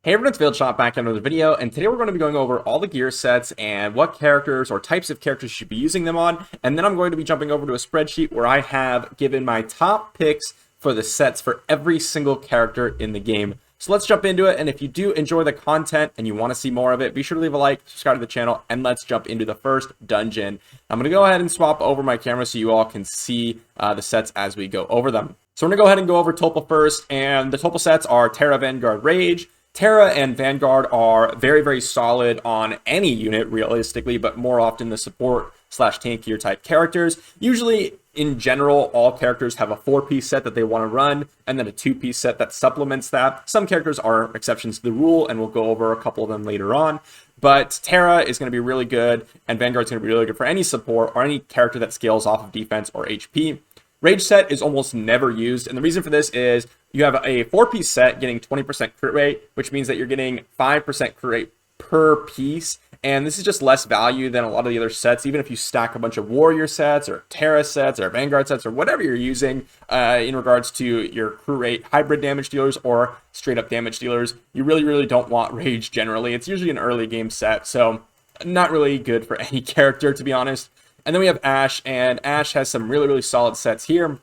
Hey everyone, it's Shot back in another video, and today we're going to be going over all the gear sets and what characters or types of characters you should be using them on, and then I'm going to be jumping over to a spreadsheet where I have given my top picks for the sets for every single character in the game. So let's jump into it, and if you do enjoy the content and you want to see more of it, be sure to leave a like, subscribe to the channel, and let's jump into the first dungeon. I'm going to go ahead and swap over my camera so you all can see the sets as we go over them. So we're going to go ahead and go over Topal first, and the Topal sets are Terra, Vanguard, Rage. Terra and Vanguard are very, very solid on any unit, realistically, but more often the support slash tankier type characters. Usually, in general, all characters have a 4-piece set that they want to run, and then a 2-piece set that supplements that. Some characters are exceptions to the rule, and we'll go over a couple of them later on. But Terra is going to be really good, and Vanguard is going to be really good for any support or any character that scales off of defense or HP. Rage set is almost never used, and the reason for this is you have a 4-piece set getting 20% crit rate, which means that you're getting 5% crit rate per piece, and this is just less value than a lot of the other sets. Even if you stack a bunch of warrior sets or Terra sets or Vanguard sets or whatever you're using in regards to your crit rate hybrid damage dealers or straight up damage dealers, you really don't want Rage generally. It's usually an early game set, so not really good for any character, to be honest. And then we have Ashe, and Ashe has some really solid sets here.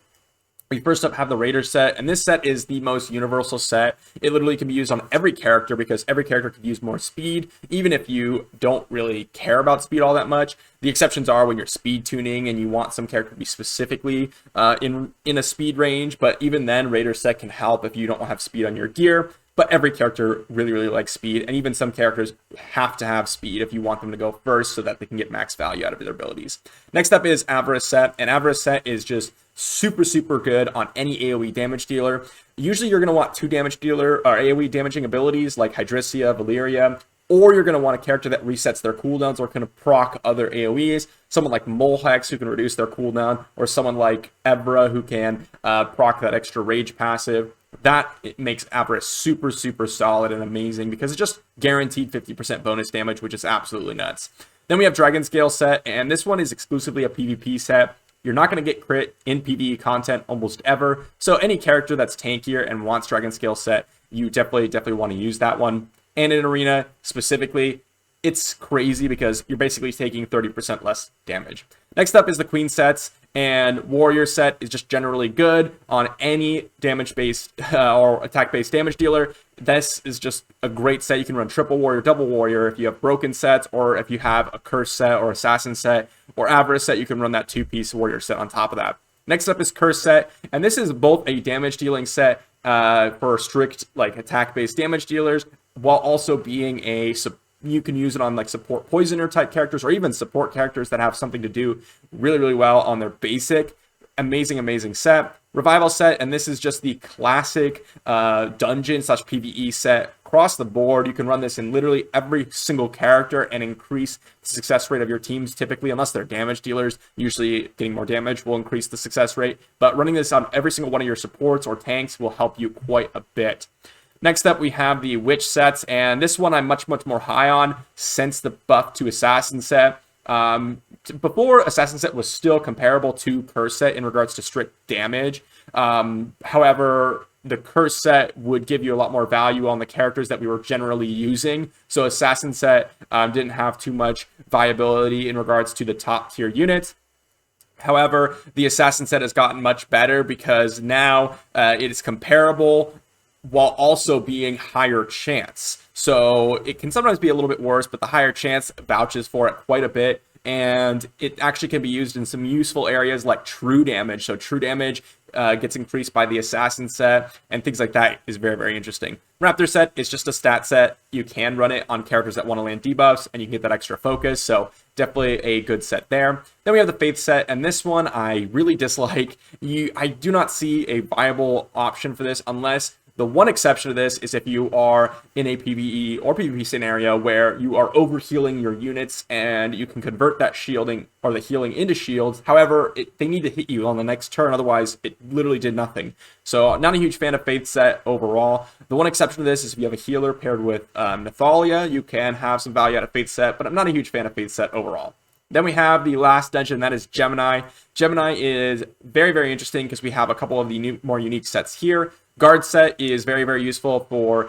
We first up have the Raider set, and this set is the most universal set. It literally can be used on every character because every character could use more speed, even if you don't really care about speed all that much. The exceptions are when you're speed tuning and you want some character to be specifically in a speed range, but even then, Raider set can help if you don't have speed on your gear. But every character really likes speed, and even some characters have to have speed if you want them to go first so that they can get max value out of their abilities. Next up is Avarice set, and Avarice set is just super good on any AoE damage dealer. Usually you're going to want 2 damage dealer or AoE damaging abilities like Hydricia, Valeria, or you're going to want a character that resets their cooldowns or can proc other AoEs. Someone like Molhex who can reduce their cooldown, or someone like Evra who can proc that extra rage passive. That it makes Avarice super solid and amazing because it's just guaranteed 50% bonus damage, which is absolutely nuts. Then we have Dragon Scale set, and this one is exclusively a PvP set. You're not going to get crit in PvE content almost ever, so any character that's tankier and wants Dragon Scale set, you definitely want to use that one. And in Arena specifically, it's crazy because you're basically taking 30% less damage. Next up is the Queen sets, and Warrior set is just generally good on any damage-based or attack-based damage dealer. This is just a great set. You can run triple warrior, double warrior. If you have broken sets, or if you have a curse set or assassin set or avarice set, you can run that 2-piece warrior set on top of that. Next up is curse set, and this is both a damage dealing set for strict like attack-based damage dealers, while also being you can use it on like support poisoner type characters or even support characters that have something to do really well on their basic. Amazing set. Revival set, and this is just the classic dungeon slash PvE set across the board. You can run this in literally every single character and increase the success rate of your teams, typically, unless they're damage dealers. Usually getting more damage will increase the success rate, but running this on every single one of your supports or tanks will help you quite a bit. Next up, we have the Witch sets, and this one I'm much more high on since the buff to Assassin set. Before, Assassin set was still comparable to Curse set in regards to strict damage. However, the Curse set would give you a lot more value on the characters that we were generally using. So Assassin set didn't have too much viability in regards to the top tier units. However, the Assassin set has gotten much better because now it is comparable while also being higher chance. So it can sometimes be a little bit worse, but the higher chance vouches for it quite a bit. And it actually can be used in some useful areas like true damage. So true damage gets increased by the Assassin set, and things like that is very interesting. Raptor set is just a stat set. You can run it on characters that want to land debuffs, and you can get that extra focus. So definitely a good set there. Then we have the Faith set, and this one I really dislike. I do not see a viable option for this unless the one exception to this is if you are in a PvE or PvP scenario where you are overhealing your units and you can convert that shielding or the healing into shields. However, they need to hit you on the next turn, otherwise it literally did nothing. So not a huge fan of Faith set overall. The one exception to this is if you have a healer paired with Nathalia, you can have some value out of Faith set, but I'm not a huge fan of Faith set overall. Then we have the last dungeon, that is Gemini. Gemini is very interesting because we have a couple of the more unique sets here. Guard set is very, very useful for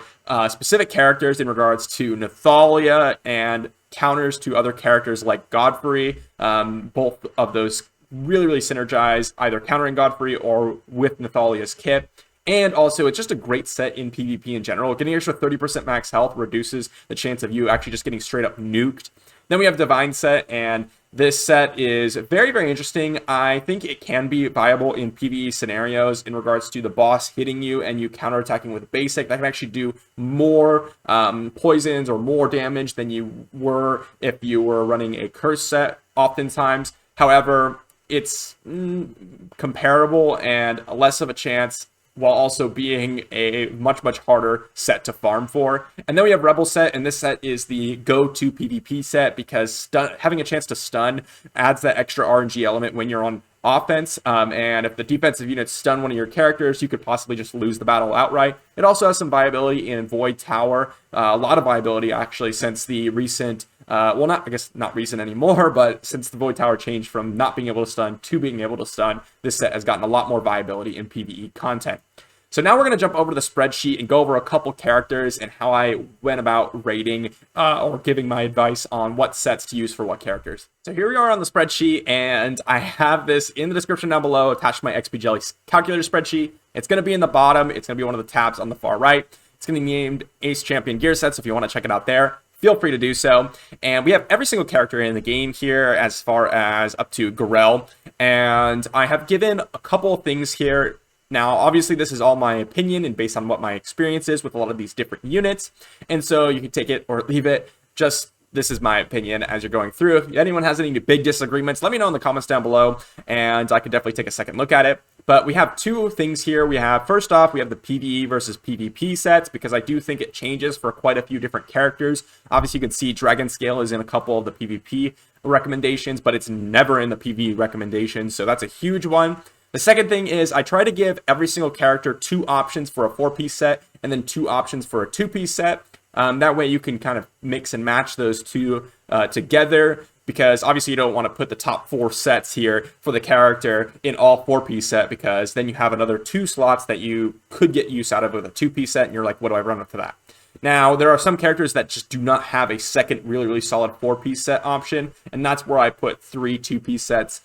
specific characters in regards to Nathalia and counters to other characters like Godfrey. Both of those really, really synergize, either countering Godfrey or with Nathalia's kit. And also, it's just a great set in PvP in general. Getting extra 30% max health reduces the chance of you actually just getting straight up nuked. Then we have Divine set, and this set is very, very interesting. I think it can be viable in PvE scenarios in regards to the boss hitting you and you counterattacking with basic. That can actually do more poisons or more damage than you were if you were running a curse set oftentimes. However, it's comparable and less of a chance, while also being a much, much harder set to farm for. And then we have Rebel set, and this set is the go-to PvP set because having a chance to stun adds that extra RNG element when you're on offense. And if the defensive units stun one of your characters, you could possibly just lose the battle outright. It also has some viability in Void Tower, a lot of viability actually since the recent well, I guess not recent anymore, but since the Void Tower changed from not being able to stun to being able to stun, this set has gotten a lot more viability in PvE content. So now we're going to jump over to the spreadsheet and go over a couple characters and how I went about rating or giving my advice on what sets to use for what characters. So here we are on the spreadsheet, and I have this in the description down below attached to my XP Jelly calculator spreadsheet. It's going to be in the bottom. It's going to be one of the tabs on the far right. It's going to be named Ace Champion Gear Sets, so if you want to check it out there, feel free to do so. And we have every single character in the game here as far as up to Garel. And I have given a couple of things here. Now, obviously, this is all my opinion and based on what my experience is with a lot of these different units. And so you can take it or leave it. Just this is my opinion as you're going through. If anyone has any big disagreements, let me know in the comments down below, and I could definitely take a second look at it. But we have two things here. We have, first off, we have the PvE versus PvP sets, because I do think it changes for quite a few different characters. Obviously, you can see Dragon Scale is in a couple of the PvP recommendations, but it's never in the PvE recommendations, so that's a huge one. The second thing is I try to give every single character 2 options for a 4-piece set and then 2 options for a 2-piece set. That way you can kind of mix and match those two together, because obviously you don't want to put the top 4 sets here for the character in all 4-piece set, because then you have another 2 slots that you could get use out of with a 2-piece set, and you're like, what do I run with for that? Now, there are some characters that just do not have a second really, really solid 4-piece set option, and that's where I put 3 2-piece sets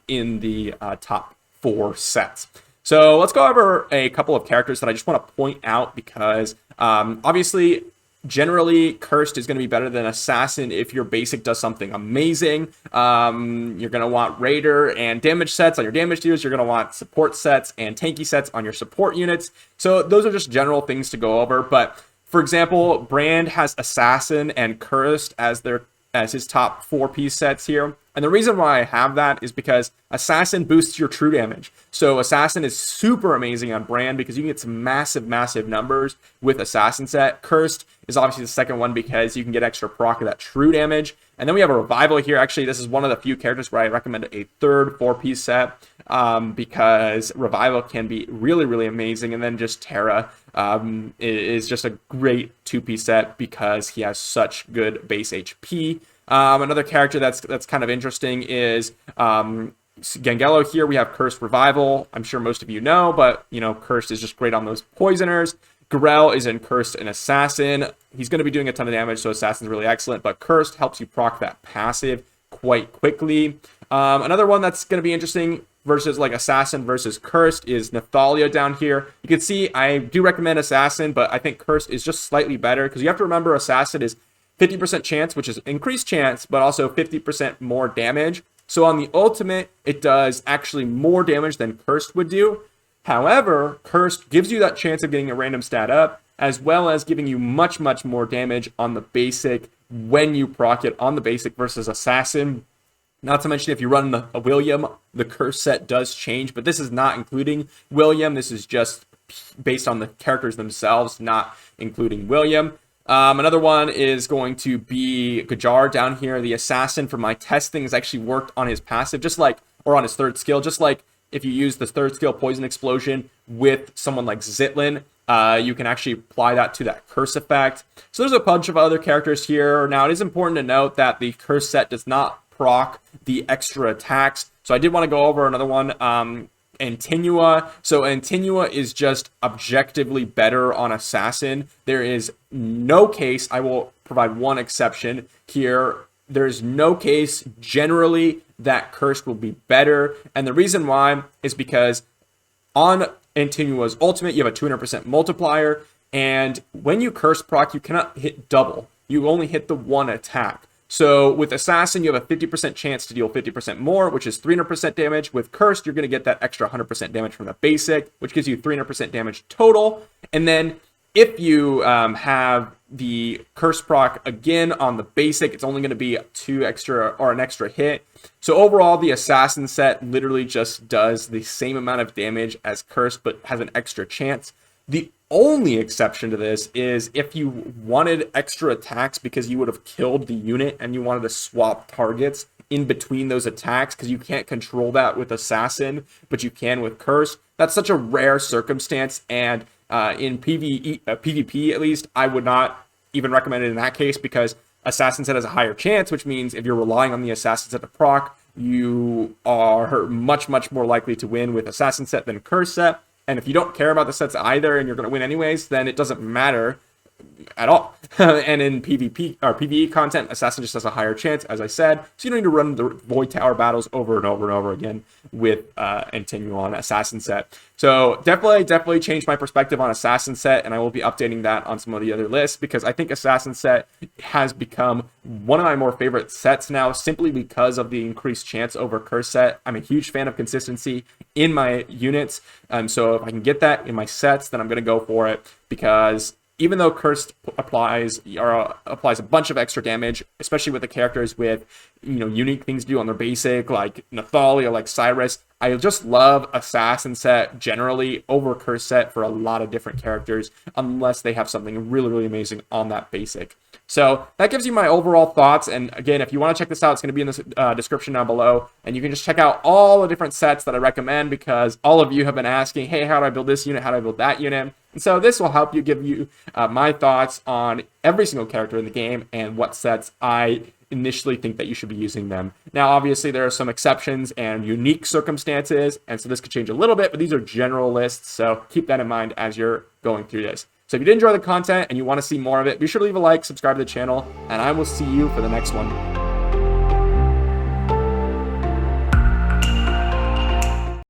in the top 4 sets. So let's go over a couple of characters that I just want to point out, because obviously, generally, Cursed is going to be better than Assassin if your basic does something amazing. You're going to want Raider and damage sets on your damage dealers. You're going to want support sets and tanky sets on your support units. So those are just general things to go over. But for example, Brand has Assassin and Cursed as his top 4-piece sets here. And the reason why I have that is because Assassin boosts your true damage. So Assassin is super amazing on Brand because you can get some massive, massive numbers with Assassin set. Cursed is obviously the second one because you can get extra proc of that true damage. And then we have a Revival here. Actually, this is one of the few characters where I recommend a third 4-piece set because Revival can be really, really amazing. And then just Terra is just a great 2-piece set because he has such good base HP. Another character that's kind of interesting is Gengalo here. We have Cursed Revival. I'm sure most of you know, but, you know, Cursed is just great on those poisoners. Garel is in Cursed and Assassin. He's going to be doing a ton of damage, so Assassin's really excellent, but Cursed helps you proc that passive quite quickly. Another one that's going to be interesting versus like Assassin versus Cursed is Nathalia down here. You can see I do recommend Assassin, but I think Cursed is just slightly better because you have to remember Assassin is 50% chance, which is increased chance, but also 50% more damage. So on the ultimate, it does actually more damage than Cursed would do. However, Cursed gives you that chance of getting a random stat up, as well as giving you much, much more damage on the basic when you proc it on the basic versus Assassin. Not to mention, if you run a William, the curse set does change, but this is not including William. This is just based on the characters themselves, not including William. Another one is going to be Gajar down here. The Assassin, for my testing, has actually worked on his passive, just like, or on his third skill, just like if you use the third skill Poison Explosion with someone like Zitlin, you can actually apply that to that curse effect. So there's a bunch of other characters here. Now, it is important to note that the curse set does not proc the extra attacks. So I did want to go over another one, Antinua. So Antinua is just objectively better on Assassin. There is no case, I will provide one exception here. There's no case generally that Cursed will be better. And the reason why is because on Antinua's ultimate, you have a 200% multiplier. And when you Curse proc, you cannot hit double. You only hit the one attack. So with Assassin, you have a 50% chance to deal 50% more, which is 300% damage. With Cursed, you're going to get that extra 100% damage from the basic, which gives you 300% damage total. And then if you have the Curse proc again on the basic, it's only going to be an extra hit. So overall, the Assassin set literally just does the same amount of damage as Cursed, but has an extra chance. The only exception to this is if you wanted extra attacks because you would have killed the unit and you wanted to swap targets in between those attacks, because you can't control that with Assassin, but you can with Curse. That's such a rare circumstance, and in PvP at least, I would not even recommend it in that case, because Assassin set has a higher chance, which means if you're relying on the Assassin set to proc, you are much more likely to win with Assassin set than Curse set. And if you don't care about the sets either and you're going to win anyways, then it doesn't matter at all. And in PvP or PvE content, Assassin just has a higher chance, as I said. So you don't need to run the Void Tower battles over and over again with Antinua on Assassin set. So definitely changed my perspective on Assassin set, and I will be updating that on some of the other lists, because I think Assassin set has become one of my more favorite sets now, simply because of the increased chance over Curse set. I'm a huge fan of consistency in my units, so if I can get that in my sets, then I'm going to go for it, because even though Cursed applies a bunch of extra damage, especially with the characters with, unique things to do on their basic, like Nathalia, like Cyrus, I just love Assassin set generally over Curse set for a lot of different characters, unless they have something really amazing on that basic. So that gives you my overall thoughts. And again, if you want to check this out, it's going to be in the description down below. And you can just check out all the different sets that I recommend, because all of you have been asking, hey, how do I build this unit? How do I build that unit? And so this will help you, give you my thoughts on every single character in the game and what sets I initially think that you should be using them. Now, obviously, there are some exceptions and unique circumstances, and so this could change a little bit, but these are general lists, so keep that in mind as you're going through this. So if you did enjoy the content and you want to see more of it, be sure to leave a like, subscribe to the channel, and I will see you for the next one.